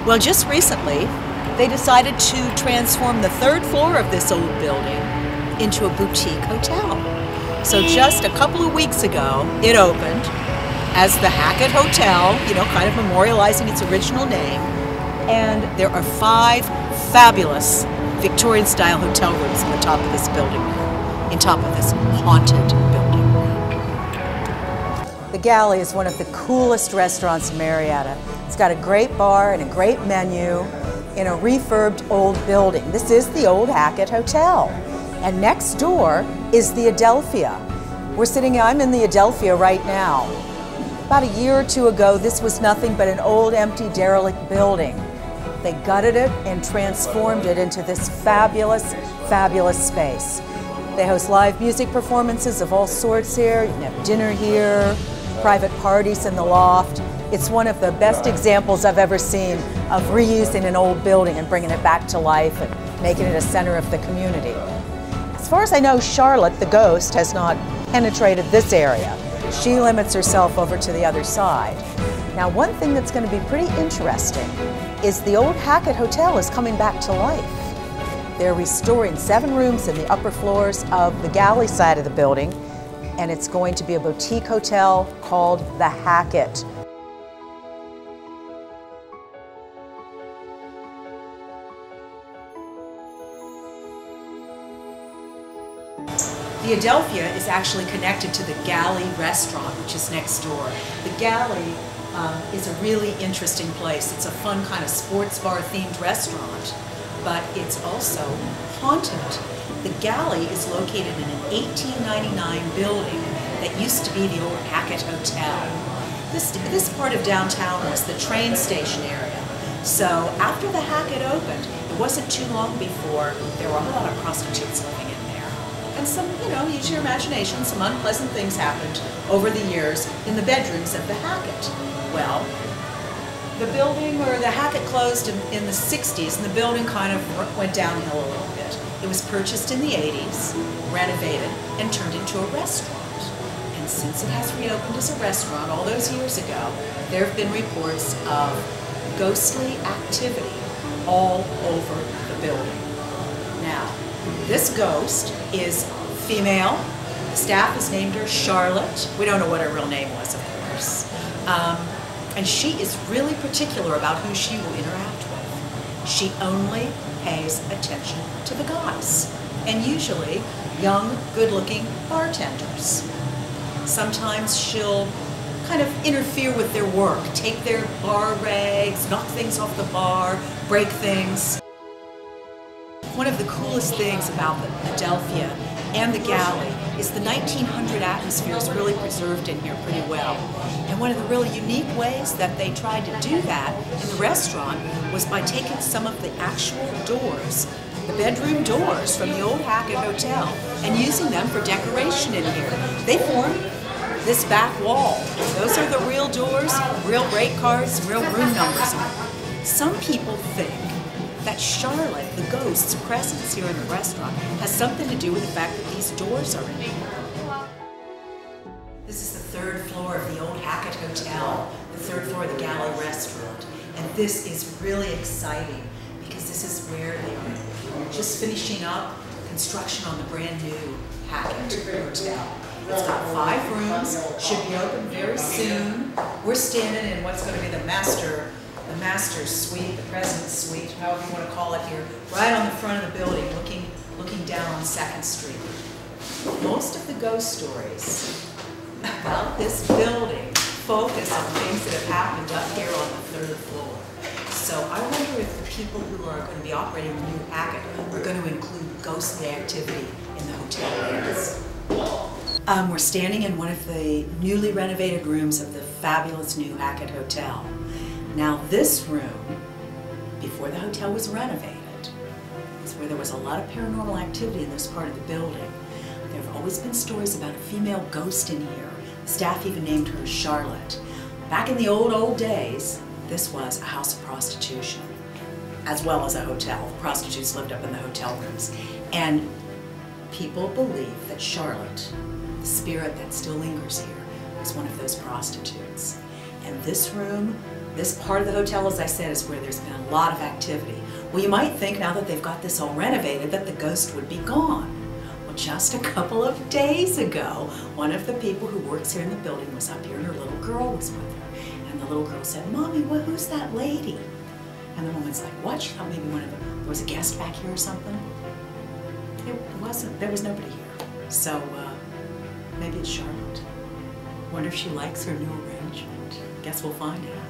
Well, just recently, they decided to transform the third floor of this old building into a boutique hotel. So just a couple of weeks ago, it opened as the Hackett Hotel, you know, kind of memorializing its original name. And there are 5 fabulous Victorian-style hotel rooms on the top of this building, in top of this haunted building. The Galley is one of the coolest restaurants in Marietta. It's got a great bar and a great menu in a refurbed old building. This is the old Hackett Hotel. And next door is the Adelphia. I'm in the Adelphia right now. About a year or two ago, this was nothing but an old, empty, derelict building. They gutted it and transformed it into this fabulous, fabulous space. They host live music performances of all sorts here. You can have dinner here, private parties in the loft. It's one of the best examples I've ever seen of reusing an old building and bringing it back to life and making it a center of the community. As far as I know, Charlotte, the ghost, has not penetrated this area. She limits herself over to the other side. Now, one thing that's going to be pretty interesting is the old Hackett Hotel is coming back to life. They're restoring 7 rooms in the upper floors of the Galley side of the building, and it's going to be a boutique hotel called the Hackett. The Adelphia is actually connected to the Galley restaurant, which is next door. The Galley is a really interesting place. It's a fun kind of sports bar themed restaurant, but it's also haunted. The Galley is located in an 1899 building that used to be the old Hackett Hotel. This part of downtown was the train station area. So after the Hackett opened, it wasn't too long before there were a lot of prostitutes living in there. And some, you know, use your imagination, some unpleasant things happened over the years in the bedrooms of the Hackett. Well, the building, or the Hackett closed in the 60s, and the building kind of went downhill a little bit. It was purchased in the 80s, renovated, and turned into a restaurant. And since it has reopened as a restaurant all those years ago, there have been reports of ghostly activity all over the building. Now, this ghost is female. The staff has named her Charlotte. We don't know what her real name was, of course. And she is really particular about who she will interact with. She only pays attention to the guys, and usually young, good-looking bartenders. Sometimes she'll kind of interfere with their work, take their bar rags, knock things off the bar, break things. One of the coolest things about the Adelphia and the Galley is the 1900 atmosphere is really preserved in here pretty well. And one of the really unique ways that they tried to do that in the restaurant was by taking some of the actual doors, the bedroom doors from the old Hackett Hotel, and using them for decoration in here. They formed this back wall. Those are the real doors, real rate cards, real room numbers on them. Some people think that Charlotte, the ghost's presence here in the restaurant, has something to do with the fact that these doors are in here. This is the 3rd floor of the old Hackett Hotel, the 3rd floor of the Galley restaurant. And this is really exciting because this is where they are just finishing up construction on the brand new Hackett Hotel. It's got 5 rooms, should be open very soon. We're standing in what's going to be the master's suite, the president's suite, however you want to call it here, right on the front of the building, looking down on 2nd Street. Most of the ghost stories about this building focus on things that have happened up here on the 3rd floor. So I wonder if the people who are going to be operating the new Hackett are going to include ghostly activity in the hotel areas. We're standing in one of the newly renovated rooms of the fabulous new Hackett Hotel. Now this room, before the hotel was renovated, is where there was a lot of paranormal activity in this part of the building. There have always been stories about a female ghost in here. The staff even named her Charlotte. Back in the old days, this was a house of prostitution, as well as a hotel. The prostitutes lived up in the hotel rooms. And people believe that Charlotte, the spirit that still lingers here, was one of those prostitutes. And this room This part of the hotel, as I said, is where there's been a lot of activity. Well, you might think now that they've got this all renovated that the ghost would be gone. Well, just a couple of days ago, one of the people who works here in the building was up here and her little girl was with her. And the little girl said, "Mommy, who's that lady?" And the woman's like, "What?" She thought maybe there was a guest back here or something. It wasn't. There was nobody here. So maybe it's Charlotte. Wonder if she likes her new arrangement. Guess we'll find out.